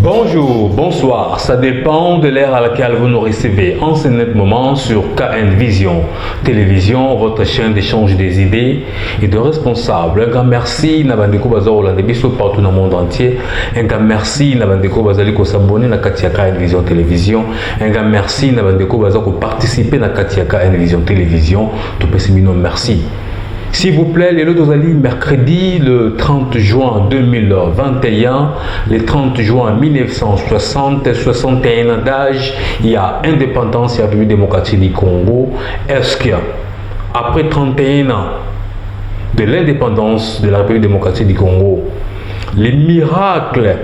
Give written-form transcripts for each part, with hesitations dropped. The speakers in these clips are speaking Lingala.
Bonjour, bonsoir, ça dépend de l'ère à laquelle vous nous recevez en ce net moment sur KN Vision Télévision, votre chaîne d'échange des idées et de responsables. Un grand merci Nabandeko Bazar Biso partout dans le monde entier. Un grand merci Nabandeko Bazaliko s'abonner à Katia KN Vision Télévision. Un grand merci Nabandeko Bazar pour participer à Katia KN Vision Télévision. Tout pessimino merci. S'il vous plaît, les lots mercredi le 30 juin 2021, le 30 juin 1960, 61 ans d'âge, il y a indépendance et République démocratique du Congo. Est-ce que après 31 ans de l'indépendance de la République démocratique du Congo, les miracles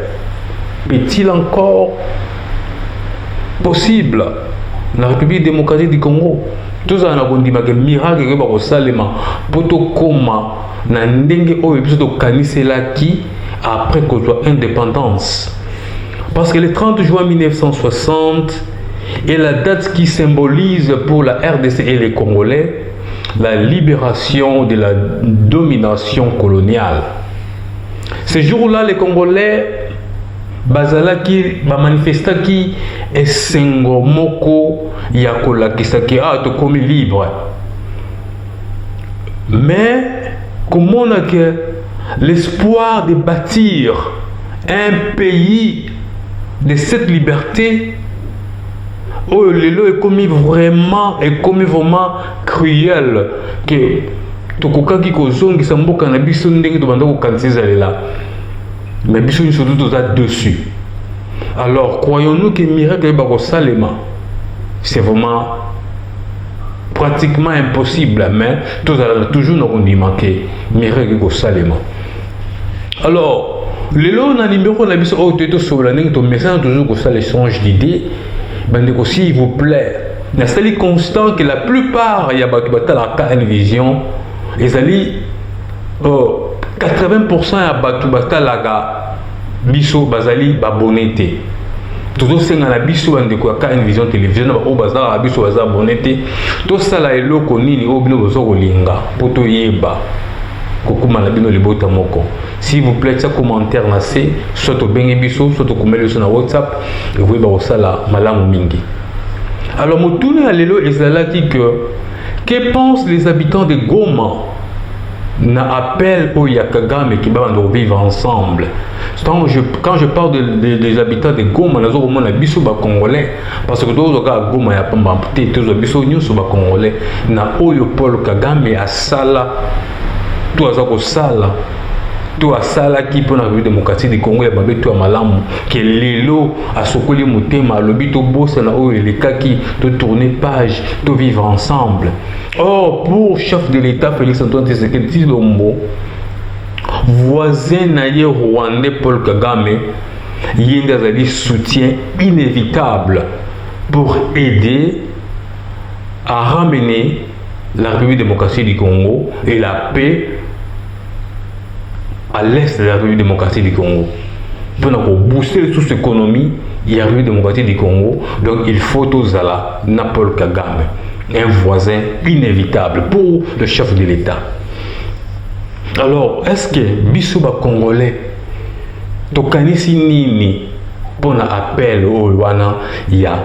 est-il encore possible dans la République démocratique du Congo? Tout ça, on a dit que miracle que ba salema poto koma na ndenge o ebiso kanisela ki après que soit indépendance. Parce que le 30 juin 1960 est la date qui symbolise pour la RDC et les Congolais la libération de la domination coloniale. Ce jour-là, les Congolais bazalaki manifestaki esengo moko ya kolakisaki tokomi libre, mais comment on a que l'espoir de bâtir un pays de cette liberté lelo est commis vraiment cruel que tokokaki kozongisa mboka na biso ndenge tobanda kokanisa lela. Mais nous sommes surtout dessus. Alors, croyons-nous que le miracle de Salema, c'est vraiment pratiquement impossible, mais toujours nous dit manqué miracle de Salema. Alors, le lot na numéro na biso au teto sur la ligne, ton message toujours que ça l'échange d'idées. S'il vous plaît, c'est constant que la plupart il y a la KN Vision, ils allaient 80% ya batu batalaga biso bazali babonete. Toujours senga na biso bandeko ya KN Vision Télévision ba o bazala biso baza bonete. To sala eloko nini o bino bozo kolinga poto yeba kokuma na bino libota moko. S'il vous plaît, ça commentaire na se soit au bengi biso soit au kumeli sur na WhatsApp et vous ba osala malamu mingi. Alors motuna lelo ezalaki que pensent les habitants de Goma na appel au Yakagame qui va vivre ensemble. Quand je parle des habitants de Goma, nous avons la biso ba congolais parce que d'autres gars Goma ya pamba peut-être tous biso nyuso ba congolais na oyo Paul Kagame asala tout azako sala tout asala qui pour la République démocratique du Congo ya babeto malamu que lelo asokoli mutema lobito bossa na oyo les kaki de tourner page de vivre ensemble. Or, pour chef de l'État Félix Antoine Tshisekedi Tshilombo, voisin naïe rwandais Paul Kagame, il y a un soutien inévitable pour aider à ramener la République démocratique du Congo et la paix à l'est de la République démocratique du Congo. Pour booster les sources économiques de la République démocratique du Congo, donc il faut tous à la Paul Kagame. Un voisin inévitable pour le chef de l'État. Alors, est-ce que Bissouba Congolais, Tokanisi Nini, pour l'appel au Rwanda, il y a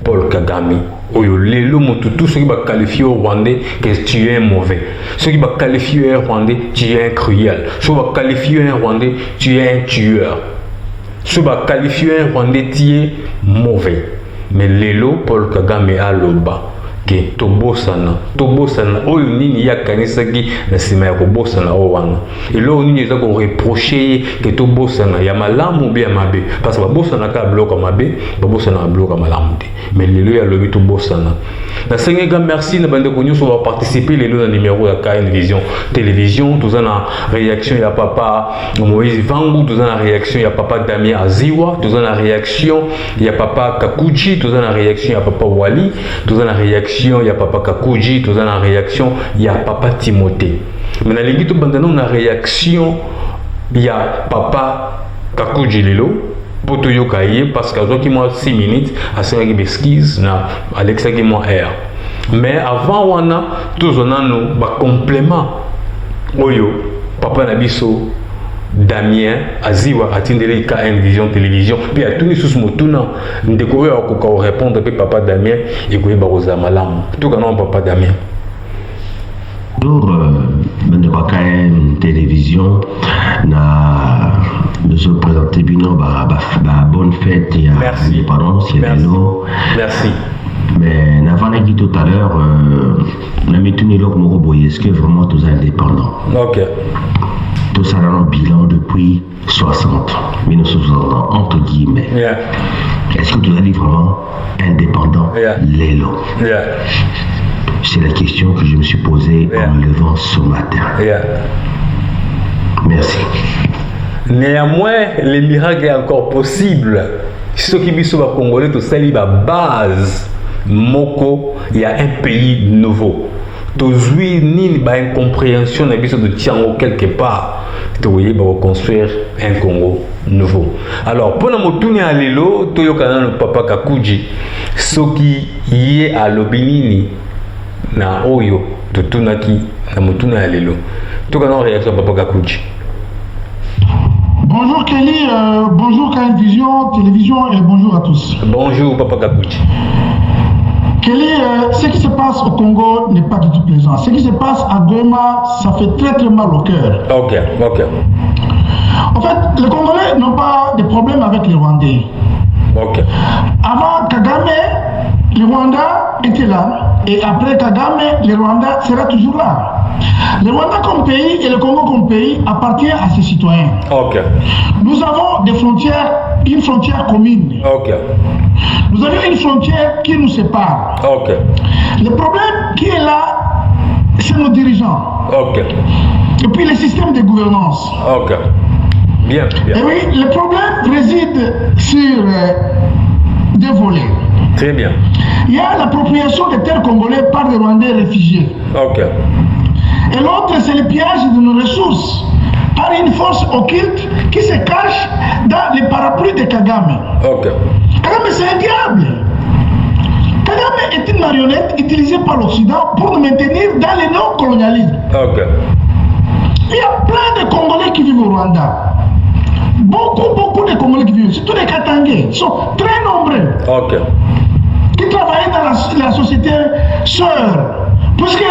Paul Kagame, tout ce qui va qualifier au Rwandais que tu es mauvais. Ce qui va qualifier un Rwandais, tu es un cruel. Ce qui va qualifier un Rwandais, tu es un tueur. Ce qui va qualifier un Rwandais, tu es mauvais. Mais Lelo, Paul Kagame a l'oba. ke tobosana oyo nini yakanisaki na nsima ya kobosana oyo wana eloko nini eza koreproche ke tobosana ya malamu be ya mabe parce que babosanaka biloko ya mabe babosanaka biloko ya malamu te mais lelo yalobi tobosana nasengeka merci na bandeko nyonso baparticipe lelo na numéro ya KN Vision télévision toza na réaction ya papa Moïse Vangu toza na réaction ya papa Damien Aziwa toza na réaction ya papa Kakuji toza na réaction ya papa Wali toza na réaction ya papa Kakuji toza na réaction ya papa Timothée mais na lingi to bandana na réaction ya papa Kakuji lelo poto yoka ye parce que azwaki moi 6 minutes asengaki beskise na alexaki moi air mais avant wana tozonano ba complément oyo papa na biso Damien Aziwa atindeli KN Vision télévision puis atuni susu motuna ndeko oyo akoka ko répondre pe papa Damien ekoyeba koza malamu to kana papa Damien. Bonjour, bandeko KN télévision na de se présenter bien bonne fête et indépendance merci. Mais avant dit tout à l'heure on a mis tout est-ce que vraiment tous indépendants? OK. Tout ça dans le bilan depuis 1960 entre guillemets. Yeah. Est-ce que tu as dit vraiment indépendant? Lélo. Yeah. C'est la question que je me suis posée en me levant ce matin. Yeah. Merci. Néanmoins, le miracle est encore possible. Ce qui sont les Congolais, tout ça, il y a base. Moko, il y a un pays nouveau. Tozui ni ba incompréhension na biso de tiango quelque part. Toye ba reconstruire un Congo nouveau. Alors, pour la motuni à lelo, toyokana no papa Kakuji, soki yé à lobinini na oyo totunaki na motuni à lelo. Tokana réaction papa Kakuji. Bonjour Kelly, bonjour KN Vision télévision et bonjour à tous. Bonjour papa Kakuji. Kelly, ce qui se passe au Congo n'est pas du tout plaisant. Ce qui se passe à Goma, ça fait très très mal au cœur. Ok. En fait, les Congolais n'ont pas de problème avec les Rwandais. Ok. Avant Kagame, le Rwanda était là. Et après Kagame, le Rwanda sera toujours là. Le Rwanda comme pays et le Congo comme pays appartient à ses citoyens. Ok. Nous avons des frontières, une frontière commune. Ok. Nous avons une frontière qui nous sépare. Ok. Le problème qui est là, c'est nos dirigeants. Ok. Et puis le système de gouvernance. Ok. Bien. Et oui, le problème réside sur deux volets. Très bien. Il y a l'appropriation des terres congolais par des Rwandais réfugiés. Ok. Et l'autre, c'est le pillage de nos ressources par une force occulte qui se cache dans les parapluies de Kagame. Ok. Kagame, c'est un diable. Kagame est une marionnette utilisée par l'Occident pour nous maintenir dans le néocolonialisme. Ok. Il y a plein de Congolais qui vivent au Rwanda. Beaucoup de Congolais qui vivent, surtout les Katangais, ils sont très nombreux. Ok. Qui travaillent dans la société sœur. Puisque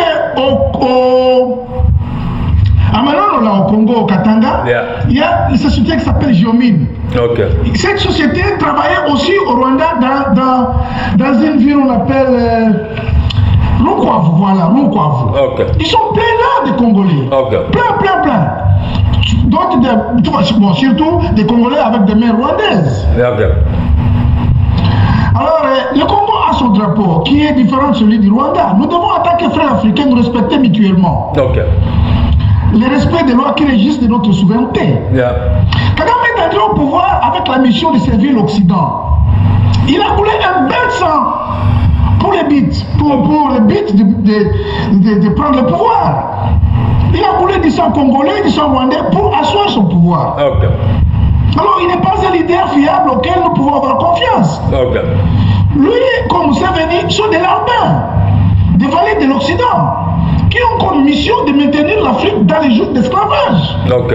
à Manono, là, au Congo, au Katanga, il y a une société qui s'appelle Geomine. Ok. Cette société travaillait aussi au Rwanda dans une ville qu'on appelle Runkwavu, voilà, Runkwavu. Ok. Ils sont pleins là de Congolais. Ok. Plein. Bon, surtout des Congolais avec des mères rwandaises. Ok. Alors, le Congo a son drapeau qui est différent de celui du Rwanda. Nous devons, en tant que frères africains, nous respecter mutuellement. Ok. Le respect des lois qui régissent de notre souveraineté. Yeah. Kagame est entré au pouvoir avec la mission de servir l'Occident. Il a coulé un bel sang pour les bits, pour les bits de prendre le pouvoir. Il a coulé du sang congolais, du sang rwandais pour asseoir son pouvoir. Ok. Alors, il n'est pas un leader fiable auquel nous pouvons avoir confiance. Ok. Lui, comme Museveni, sont des larbins, des valets de l'Occident, qui ont comme mission de maintenir l'Afrique dans les jours d'esclavage. Ok.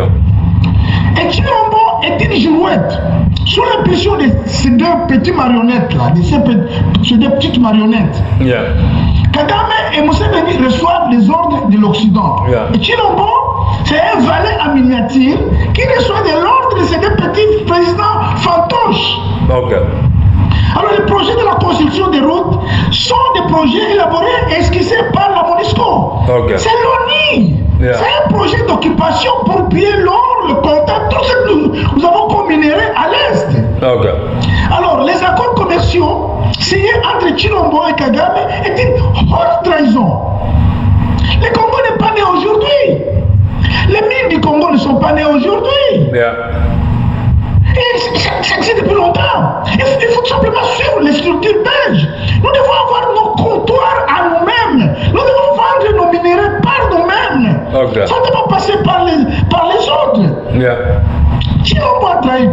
Et Chilombo est une girouette. Sous l'impulsion de ces deux petites marionnettes là, ces deux petites marionnettes, Yeah. Kagame et Museveni reçoivent les ordres de l'Occident. Yeah. Et Chilombo, c'est un valet en miniature qui reçoit de l'ordre de ces deux petits présidents fantoches. Ok. Alors les projets de la construction des routes sont des projets élaborés Okay. C'est l'ONU. Yeah. C'est un projet d'occupation pour piller l'or, le coltan, tout ce que nous avons comme minerai à l'Est. Ok. Alors, les accords commerciaux signés entre Chilombo et Kagame est une haute trahison. Le Congo n'est pas né aujourd'hui. Les mines du Congo ne sont pas nées aujourd'hui. Yeah. Et ça existe depuis longtemps. Il faut tout simplement suivre les structures belges. Nous devons avoir nos comptoirs à nous-mêmes. Nous devons vendre nos minéraux par nous-mêmes. Okay. Ça ne doit pas passer par les autres. Yeah. Chilombo a trahi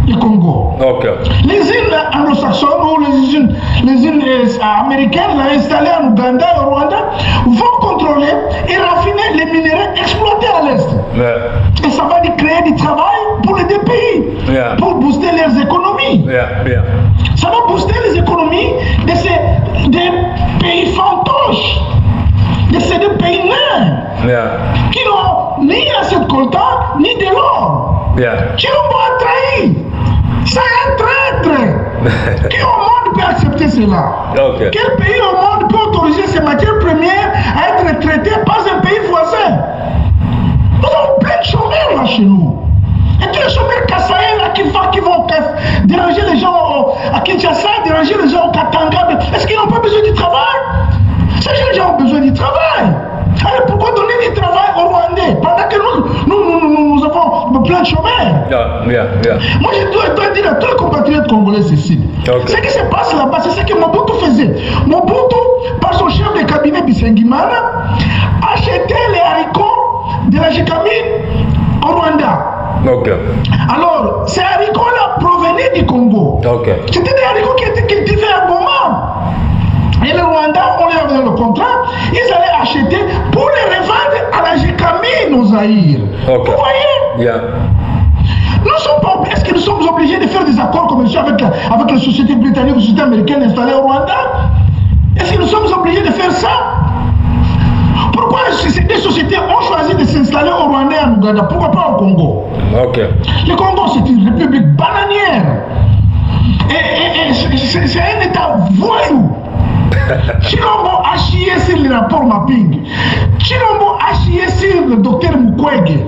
le Congo. Ok. Les îles anglo-saxonnes ou les îles américaines installées en Ouganda et au Rwanda vont contrôler et raffiner les minéraux exploités à l'Est. Yeah. Et ça va créer du travail pour les deux pays, Yeah. pour booster leurs économies. Yeah. Yeah. Ça va booster les économies des pays fantoches, de ces deux pays nains, Yeah. qui n'ont ni assez de coltan, ni de l'or. Yeah. Chilombo a trahi. C'est un traître. Qui au monde peut accepter cela? Ok. Quel pays au monde peut autoriser ces matières premières à être traitées par un pays voisin? Nous avons plein de chômeurs là chez nous. Et tous les chômeurs kassaïens là qui vont déranger les gens à Kinshasa, déranger les gens au Katanga, est-ce qu'ils n'ont pas besoin du travail? Ces gens ont besoin du travail. Alors pourquoi donner du travail aux Rwandais pendant que nous avons plein de chômeurs? Yeah. Yeah. Yeah. Moi je dois dire à tous les compatriotes congolais ceci. Okay. Ce qui se passe là-bas, c'est ce que Mobutu faisait. Mobutu, par son chef de cabinet Bisengimana, achetait les haricots de la Gécamine au Rwanda. Ok. Alors, ces haricots-là provenaient du Congo. Ok. C'était des haricots qui étaient cultivés à Goma. Et le Rwanda, on leur donne le contrat, ils allaient acheter pour les revendre à la Gécamine au Zaïre. Ok. Vous voyez? Yeah. Est-ce que nous sommes obligés de faire des accords commerciaux avec les sociétés britanniques ou les sociétés américaines installées au Rwanda? Est-ce que nous sommes obligés de faire ça? Pourquoi ces deux sociétés ont choisi de s'installer au Rwanda et en Ouganda? Pourquoi pas au Congo? Ok. Le Congo, c'est une république bananière. Et c'est un État voyou. Chilombo a chié sur le rapport Mapping. Chilombo a chié sur le docteur Mukwege.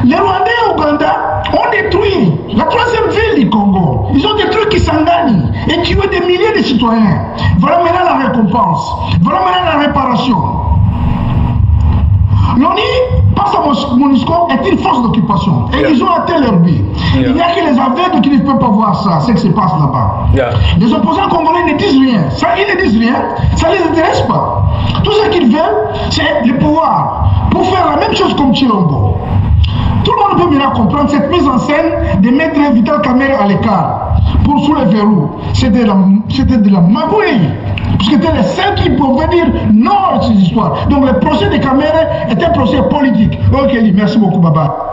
Les Rwandais et Ouganda ont détruit la troisième ville du Congo. Ils ont détruit Kisangani et tué des milliers de citoyens. Voilà maintenant la récompense. Voilà maintenant la réparation. L'ONU, par sa MONUSCO, est une force d'occupation. Et ils ont atteint leur but. Il n'y a que les aveugles qui ne peuvent pas voir ça, ce qui se passe là-bas. Yeah. Les opposants congolais ne disent rien. Ça, ils ne disent rien. Ça ne les intéresse pas. Tout ce qu'ils veulent, c'est le pouvoir. Pour faire la même chose comme Chilombo. Tout le monde peut bien comprendre cette mise en scène de mettre Vital Kamerhe à l'écart pour sous les verrous. C'était de la magouille. Parce que c'était les seuls qui pouvaient dire non à ces histoires. Donc le procès de Kamerhe était un procès politique. Ok, merci beaucoup, Baba.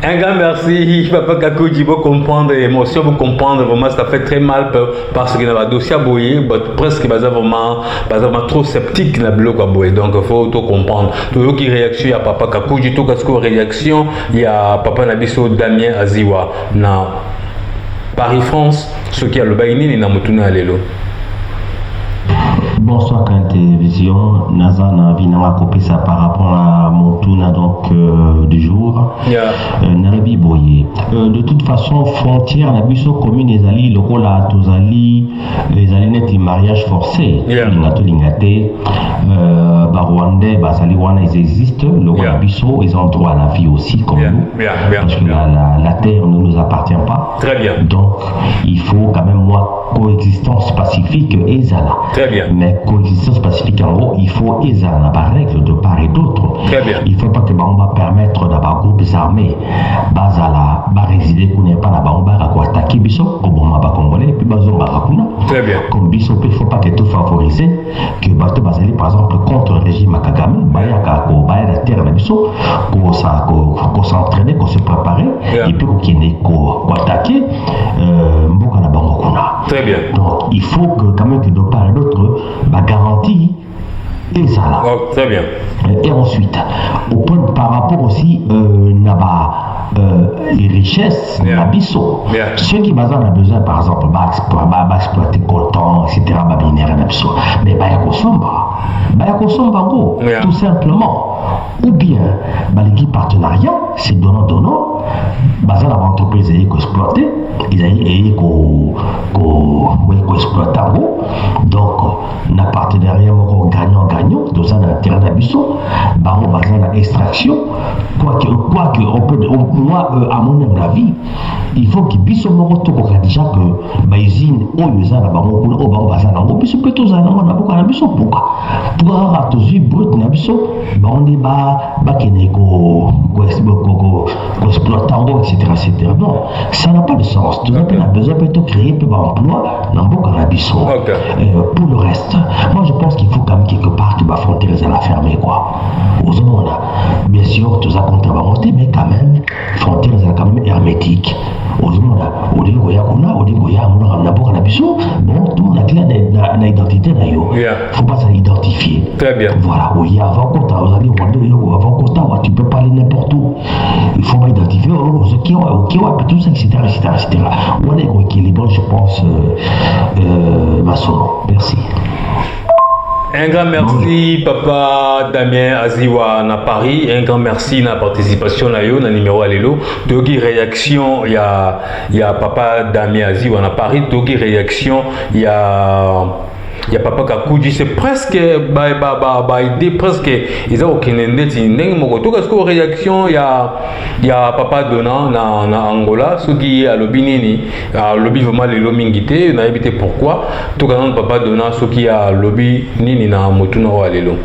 Un grand merci, Papa Kakuji, pour comprendre l'émotion, pour comprendre vraiment, ça fait très mal parce que dans le dossier boyé, presque vraiment trop sceptique dans le bloc à boyer. Donc il faut tout comprendre. Tout qui réaction, il y a Papa Kakuji, tout ce qui réaction, il y a Papa Nabiso Damien Aziwa. Na Paris-France, ce qui a le baïni, il n'a pas lelo. Bonsoir Canal Télévision, Nazana Vinama copié ça par rapport à mon tour donc du jour. Yeah. Naribi Boye. De toute façon, frontière la biso commune les alliés locaux là, tous alliés, les alliés net mariage forcé. Yeah. Lingate, Rwandais, Basali Wana ils existent. Le Yeah. biso ils ont droit à la vie aussi comme Yeah. nous. Yeah. Parce que la terre ne nous appartient pas. Très bien. Donc il faut quand même moi coexistence pacifique et zala. Très bien. Mais coexistence pacifique en gros, il faut ezala par règle de part et d'autre. Très bien. Il ne faut pas que on va permettre d'avoir groupes armés bazala ba résider qu'on n'est pas là-bas on va attaquer biso comme on va congolais et puis bazon barakuna. Très bien. Comme biso il ne faut pas que tout favoriser que bateau bazali par exemple contre le régime Kagame bayaka ko baya la terre na biso ko s'entraîner ko se préparer Yeah. et puis ko attaquer mboka na bango kuna. Très bien. Donc il faut que quand même que de part et d'autre bah, garantie et ça là. Oh, très bien. Et ensuite, au point par rapport aussi les richesses, Yeah. l'abisso. Yeah. Ceux qui basent on a besoin par exemple exploiter coltan, etc. Minéraux, mais bah y a consomme bango, tout simplement. Ou bien, l'équipe partenariat, c'est donnant-donnant, basé dans l'entreprise qui exploité, ils ont exploité. Donc, un partenariat gagnant-gagnant, dans un intérêt d'habitude, basé dans l'extraction, quoique on peut, moi, à mon avis, il faut que biso moko to ko déjà que ba usine oyo za na bango kuna o bango baza nango biso pe to za nango na boka na biso pourquoi to zi brut na biso ba on est ba kene ko exploiter etc. Non, ça n'a pas de sens. Tout okay. On a besoin plutôt de créer peu d'emploi dans boka na biso. Pour le reste, moi je pense qu'il faut quand même quelque part que ba frontières à la fermer quoi. Aux hommes bien sûr tout ça contre monter mais quand même frontières à quand même hermétique. Aux hommes au niveau ya kuna au niveau ya mon na boka na biso bon tout la clé na identité na yo. Faut pas s'identifier. Très bien. Voilà, oui avant quand vous allez avant quand tu peux parler n'importe où. Il faut pas identifier ce qui est tout ça etc. On est équilibré je pense Massoro. Merci. Un grand merci Papa Damien Aziwa na Paris, un grand merci na participation na yo na numéro alelo. Dogi réaction il y a Papa Damien Aziwa na Paris, dogi réaction il y a Papa Kakuji, c'est presque idée presque ils ont aucune idée n'eng moko to parce que réaction il y a Papa Dona na Angola ce qui a lobby nini a lobby vraiment les lomingité on a évité pourquoi tout quand Papa Dona ce qui a lobby nini na motuna wa lelo.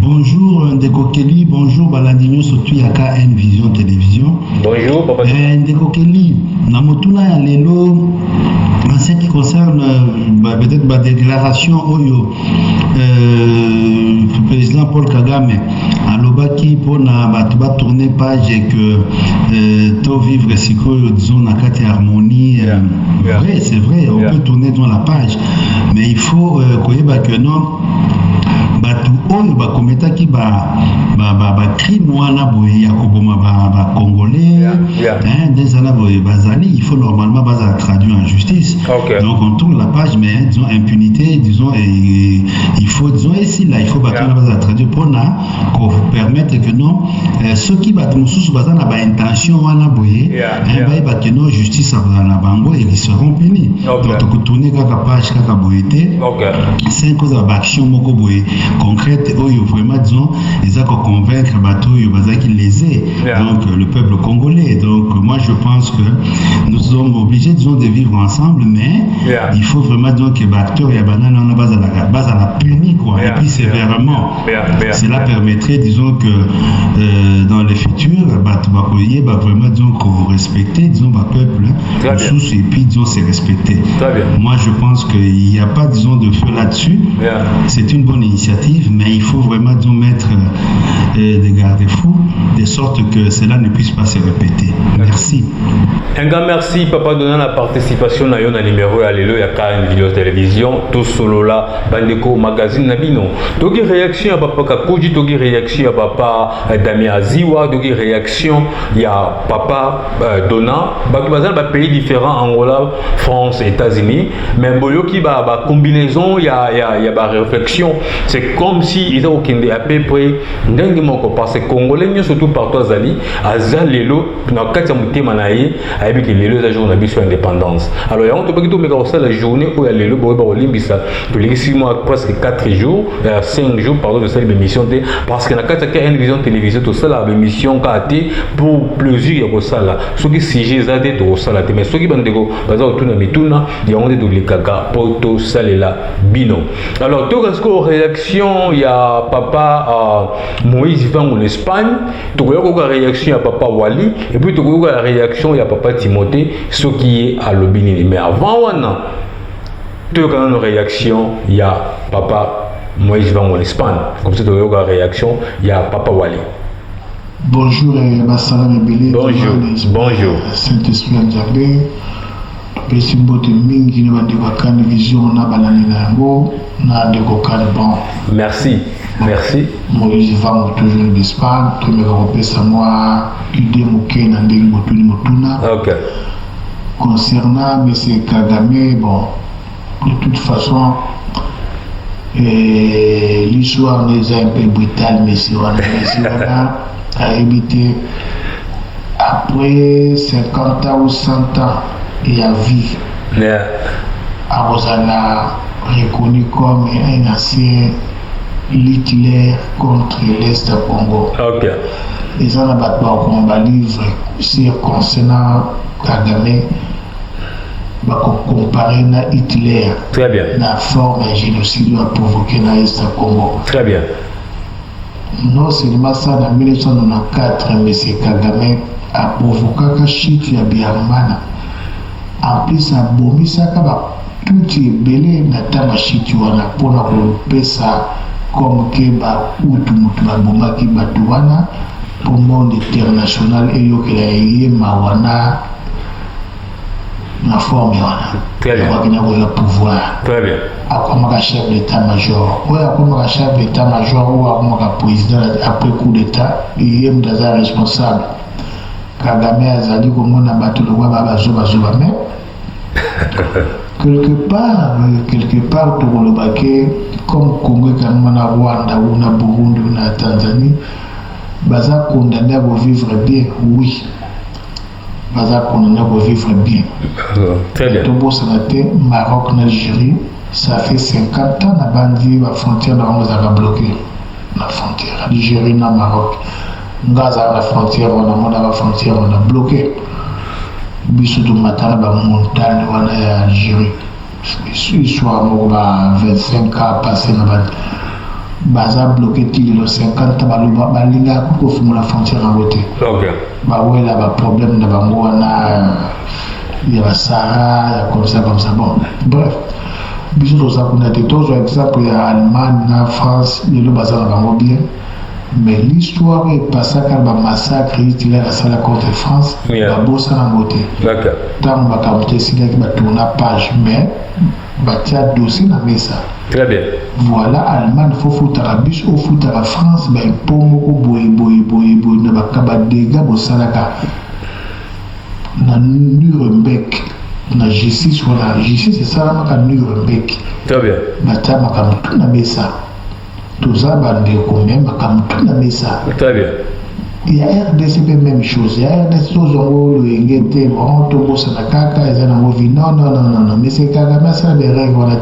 Bonjour Ndeko Kelly, bonjour Baladinho surtout yaka N Vision Télévision. Bonjour Papa. Ndeko Kelly, na motuna ya lelo en ce qui concerne peut-être ma déclaration oyo président Paul Kagame alobaki pona batu ba tourner page et que to vivre sikoyo disons na kati harmonie vrai c'est vrai on peut tourner dans la page mais il faut koyeba que non batu oyo bakometaki crime wana boye ya koboma congolais ndezala boye bazali il faut normalement bazala traduire en justice. Donc on tourne la page mais disons impunité disons et il faut disons ici là il faut bazala traduire pour permettre que non ceux qui batumususu bazala ba intention wana boye ba que non justice na bango ils seront punis. Donc tourner kaka page kaka boyete c'est cause de action moko boye concrète oyo vraiment disons ils ont convaincre bateau yo bazaki lésé donc le peuple congolais. Donc moi je pense que nous sommes obligés disons de vivre ensemble mais il faut vraiment donc que acteur ya banana on a base à la punir quoi et puis sévèrement. Cela permettrait disons que dans le futur bateau bakoye vraiment donc respecter disons ba peuple sous et puis disons c'est respecter. Moi je pense qu'il n'y a pas disons de feu là-dessus. C'est une bonne initiative mais il faut vraiment disons mettre des garde-fous de sorte que cela ne puisse pas se répéter. Merci. Un grand merci Papa donnant la participation à yon numéro à l'élo ya ka une vidéo télévision tout solo là bandeko magazine nabino. Dogi réaction à Papa Kakuji, dogi réaction à Papa Damien Aziwa, dogi réaction ya Papa Dona. Bazal ba pays différents Angola, France, États-Unis mais boyoki ba combinaison ya ba réflexion c'est comme si ils ont aucun à peu près ndenge moko parce que congolais surtout partout azali azalelo na kati ya mutema na ye ayebi que lelo za jour na biso indépendance alors yango to baki to meka ça la journée où ya lelo bo ba olimbisa to leki 6 mois presque 4 jours 5 jours pardon de cette émission parce que na kati ya N Vision Télévision to ça la émission kati pour plaisir ya ko sala soki sujet za de to sala te mais soki bandeko baza otuna mituna yango de likaga poto salela bino. Alors to kasko réaction ya Papa Moïse Vango en Espagne, tu vois la réaction à Papa Wali et puis tu vois la réaction à Papa Timothée, ce qui est à l'Obini. Mais avant tu vois la réaction il y a Papa Moïse Vango en Espagne, comme ça tu vois la réaction il y a Papa Wali. Bonjour Bassalam Ebele. Bonjour. Saint-Esprit Adjabé. Besi mbote mingi ne bande kwa kan vision na banani na yango na de ko kan bon. Merci. Moïse Vango toujours d'Espagne, tout me repesa moi idée moké na ndenge motuni motuna. Concernant M. Kagame, bon, de toute façon, l'histoire nous est un peu brutale, mais si on a évité après 50 ans ou 100 ans, il y a vie. Arosana reconnu comme un ancien Hitler contre l'Est du Congo. Et ça, on a un livre concernant Kagame. Comparer à Hitler. Très bien. La forme de génocide a provoqué dans l'Est du Congo. Très bien. Non seulement ça, en 1994, M. Kagame a provoqué la chute de Biarmana. En plus, il a bombé ça, tout est belé dans la chute pour nous ça comme que ou tout le monde qui batouana pour le monde international et que la mawana. La forme, très bien. Le pouvoir. Très bien. Comme chef d'état-major. Oui, comme chef d'état-major ou comme président après coup d'état, il est responsable. Kagame a dit que mon abattu le roi Bazoba, mais quelque part, tout le baquet, comme Congo, Kamana, Rwanda, ou na Burundi, ou na Tanzanie, Baza condamné à vivre bien, oui. On a vivre bien. Très bien. Tobo Sanaté, Maroc, Algérie, ça fait 50 ans la bandit, la frontière, on a bloqué. La frontière, Algérie, na Maroc. Gaza, la frontière, on a bloqué. Bissou du matin, la montagne, on a Algérie. Histoire, 25 ans passé dans la Baza bloqué les 50 ans, la frontière en côté. Il y a un problème il y a Sahara, comme ça. Bon, bref. Bisous, on a des autres exemples, il y a Allemagne, la France, il y a le bazar bien. Mais l'histoire est passée quand le massacre, il y a la salle contre France, il y a un beau ça en côté. D'accord. Tant que je vais essayer de tourner la page, mais il y a un dossier dans ça. Très bien. Voilà, Allemagne, il faut foutre la bus, il faut foutre la France, mais pour moi, il y a des dégâts, dans Nuremberg, la justice, c'est ça, dans Nuremberg. Très bien. Tout ça, très bien. Il y a RDC, même chose. Il y a RDC, non, mais c'est Kagame, ça, les règles,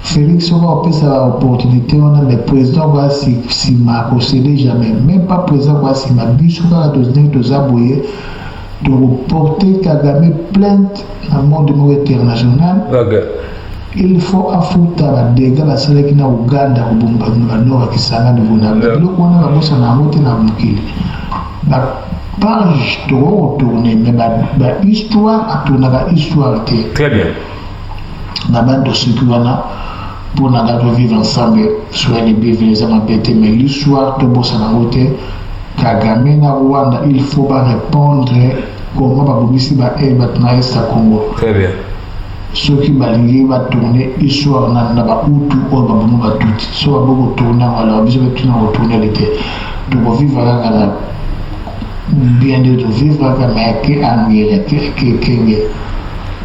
Félix aura cette opportunité, on a le président si m'a concédé jamais, même pas président si m'a bis sur la deuxième de Zabouye, de reporter Kagame plainte dans le monde international. Il faut affronter les dégâts la salle qui na Uganda au Nord qui s'en a de Bonambi. Le qu'on a la bosse en amont na Mukili. La page de retourner, mais l'histoire a tourné la histoire. Très bien. La bande de ceux qui pour nous vivre ensemble sur les bienvenus mais l'histoire de Bossanangote, Kagame na Rwanda, il faut pas répondre comment Baboumissi va être dans l'Est Congo. Très bien. Ceux qui vont tourner l'histoire na Hutu ou Babounou va tout. Soit beaucoup tourner, alors ils vont retourner l'été. Donc vivre là, bien de vivre là,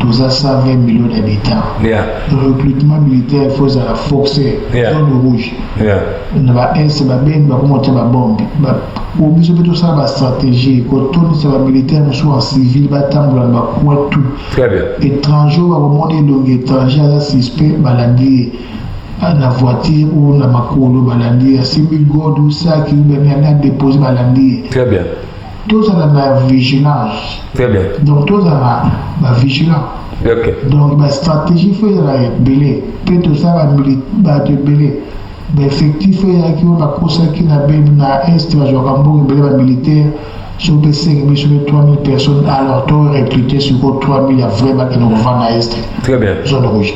tout ça, 120 millions d'habitants. Le recrutement militaire, il faut la forcer. Zone rouge. On va essayer de monter la bombe. Au besoin de tout ça, la stratégie. Quand on est militaire, on soit en civil, on va tout. Très bien. Étranger, on va monter le étranger, à suspect, balandier. La voiture ou la macolo, balandier. Si vous avez tout ça, qui va déposer balandier. Très bien. Tout ça dans la vigilance. Très bien. Donc, tout ça la vigilance. Okay. Donc, la stratégie, il faut y belé. Peut-être tout ça va te belé. Mais effectivement, il y a qui ont la course qui n'a pas dans l'Est, il y a un militaire, sur les 5 000, sur les 3 000 personnes. Alors, tu as recruté sur les 3 000, il y a vraiment qui nous vend dans l'Est. Très bien. Zone rouge.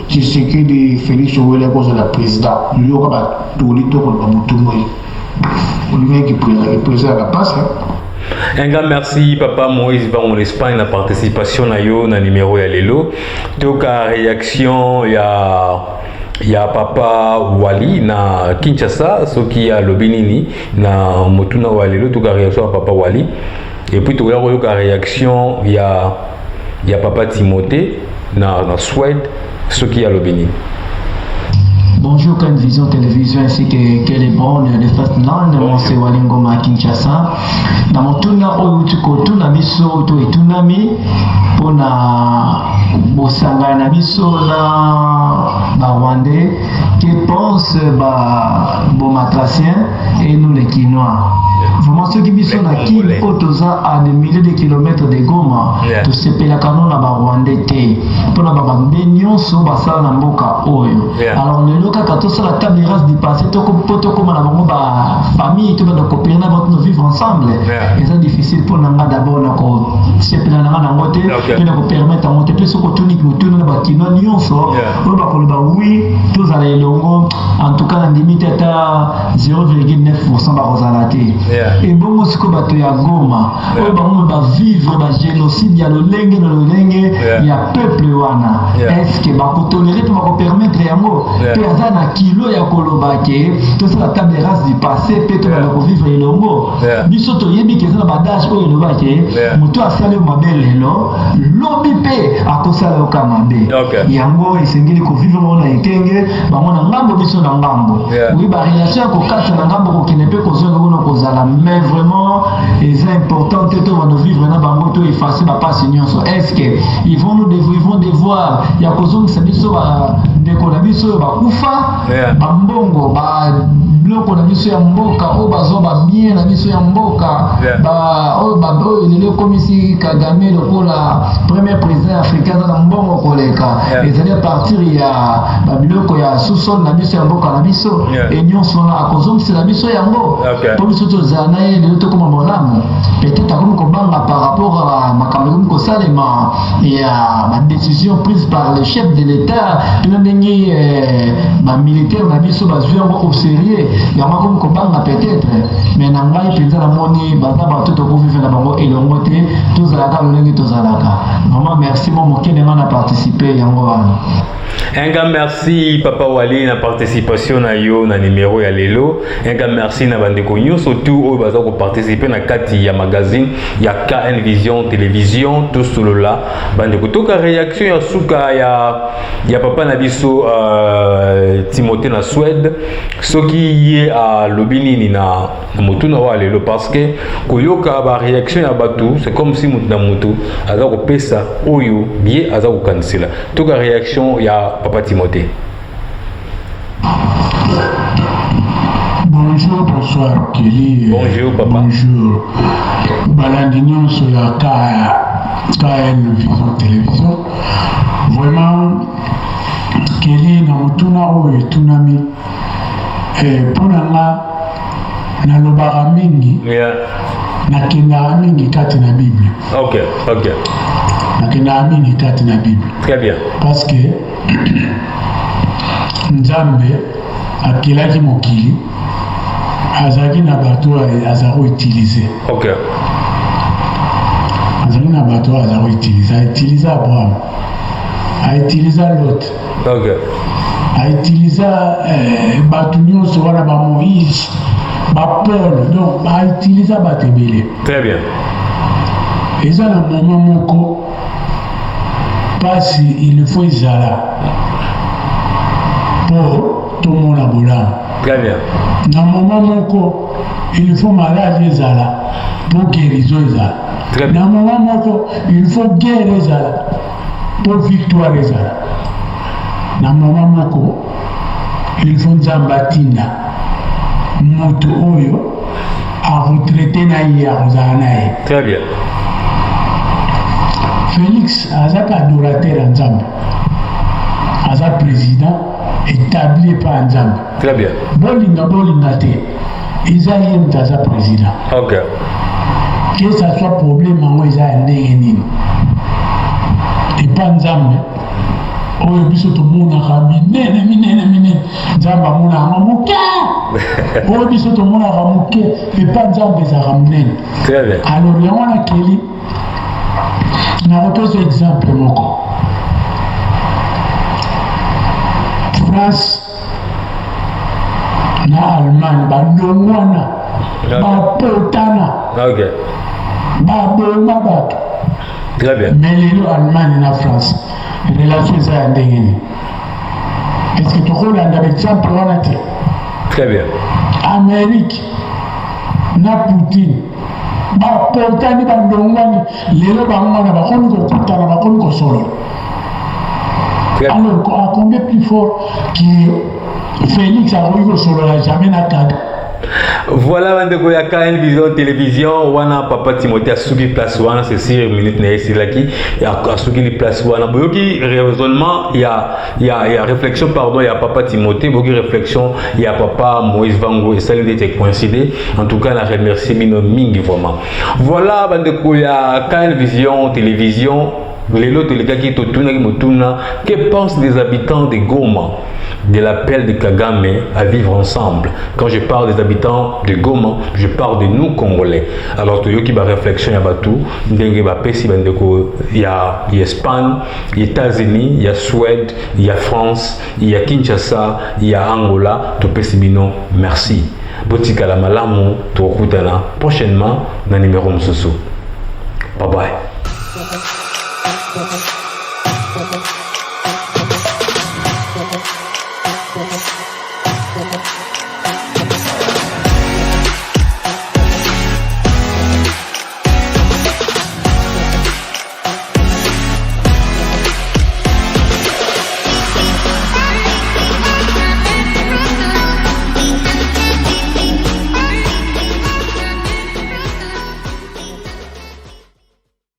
Tu sais que les Félix Ouélé, cause de la présidente, il y aura tout le temps pour le Moutoumoué. Qui présente la passe. Un grand merci, Papa Moïse va en Espagne, la participation na yo na numéro ya lelo. Donc à réaction il y a Papa Wali na Kinshasa, ce qui a le Benini na Motuna Walelo, donc à réaction à Papa Wali. Et puis tout à réaction il y a Papa Timothée na Suède, ce qui a le Benini. Bonjour Can Vision Télévision ainsi que les bornes de Fastland, mon c'est Walingoma Kinshasa. Dans mon tourna Oyutuko, tuna biso to etunami pona bosanga na biso na ba Rwandais qui pensent ba matracien et nous les Quinois. Vraiment ceux qui biso na ki otoza à des milliers de kilomètres de Goma, to sepela kanon na ba Rwandais te pona ba benyon so basala na mboka oyo. Alors le loka katosa la table rase du passé to comme na bango ba famille to ba coopérer na votre vivre ensemble. Et c'est difficile pour nanga d'abord na ko sepela na na ngote puis na ko permettre à monter plus ko tunique nous tourner na ba kino nyonso on ba ko ba oui tous à elongo en tout cas na limite à 0,9% ba rozalate. Et bon siko bato ya Goma o ba mo ba vivre ba génocide ya lolenge na lolenge ya peuple wana. Est-ce que ba ko tolérer to ba ko permettre yango pe azana kilo ya kolobake to ça la table rase du passé pe to ba ko vivre elongo biso to yebi ke ça ba dash o elobake muto asale mabele lo lobi pe akosala okamabe yango esengeli ko vivre na ekenge bango na ngambo biso na ngambo oui ba relation ko kata na ngambo ko kene pe ko zonga ko kozala mais vraiment c'est important que to va vivre na bango to effacer ba passe nyonso. Est-ce que ils vont devoir ya kozongisa biso ba ndeko na biso ba kufa ba mbongo ba bloko na biso ya mboka o bazoba bien na biso ya mboka ba o ba lelo komisi Kagame lokola premier président africain na mbongo koleka ezali à partir ya ba biloko ya sous-sol na biso ya mboka na biso et nyonso na akozongisa na biso yango po biso tozana lelo to koma molamu peut-être comme ko banga par rapport à makambo ko salema ya ma décision prise par le chef de l'État ndenge ba militaire na biso bazwi yango au sérieux ya makombo ko banga peut-être mais na ngai penza na moni baza bato to ko vivre na bango elongo te tozalaka lolenge tozalaka. Vraiment merci mon mokene na participer yango wana. Un grand merci Papa Wali na participation na yo na numéro ya lelo. Un grand merci na bandeko nyonso surtout au baza ko participer na kati ya magazine ya KN Vision Télévision tout solo là bandeko toka réaction ya suka ya papa na biso Timothée na Suède soki yé a lobinini na motuna wa lelo parce que koyoka ba réaction ya batu c'est comme si mutu na mutu aza ko pesa oyo bien aza ko kansela toka réaction ya Papa Timothée. Bonjour, bonsoir Kelly. Bonjour Papa. Bonjour. Balandinion sur la KN Vision Télévision. Vraiment, Kelly na mutuna oyo tunami ponanga na lobara mingi na kenda mingi kati na Bible. Ok. Na kenda mingi kati na Bible. Très bien. Parce que Nzambe akelaki mokili azaki na bato azako utiliser. Ok. Azaki na bato azako utiliser. A utiliser Abraham. A utiliser Lot. Ok. A utiliser bato nyonso wana ba Moïse, ba Paul. Donc a utiliser bato ebele. Très bien. Eza na moment moko pasi il faut ezala pour tout le monde a boulanger. Très bien. Dans le moment moko, il faut maladie ezala pour guérison ezala. Très bien. Dans le moment moko, il faut guerre ezala pour victoire ezala. Dans le moment moko, il faut nzambatina moto oyo a retraité na ye a kozala na ye. Très bien. Félix azaka adorateur ya Nzambe. Aza président établi par Nzambe. Très bien. Bolinga te. Isa ye mutu aza président. Ok. Que ça soit problème yango eza ya ndenge nini. Epa Nzambe oyo biso tomonaka minene Nzambe amonaka yango moke. Oyo biso tomonaka moke epa Nzambe ezalaka monene. Très bien. Alors yango na Kelly na repose exemple moko. France na Allemagne bandongwana bapotana baboma bato. Très bien. Mais lelo Allemagne na France relation eza ya ndenge nini. parce que tu as un exemple très bien. Amérique na Poutine bapotani bandongani lelo bangana bakomi kokutana bakomi kosolola. Alors à combien plus fort que Félix a eu kosolola jamais na Kaga. Voilà, bandeko ya KN Vision Télévision, wana papa Timothée a suki place wana c'est 6 minutes na esilaki a suki li place wana boyoki raisonnement il y a réflexion pardon il y a papa Timothée boyoki réflexion il y a papa Moïse Vango et ça lui était coïncidé en tout cas la remercie mino mingi vraiment. Voilà bandeko ya KN Vision Télévision. Lelo Tolikaki Totuna Motuna, que pensent les habitants de Goma de l'appel de Kagame à vivre ensemble? Quand je parle des habitants de Goma, je parle de nous Congolais. Alors Toyoki ba réflexion ya batu, ndenge ba pesi bandeko il y a Espagne, il y a États-Unis, il y a Suède, il y a France, il y a Kinshasa, il y a Angola, to pesi bino merci. Botika la malamu to kutana prochainement na numéro msusu. Bye bye.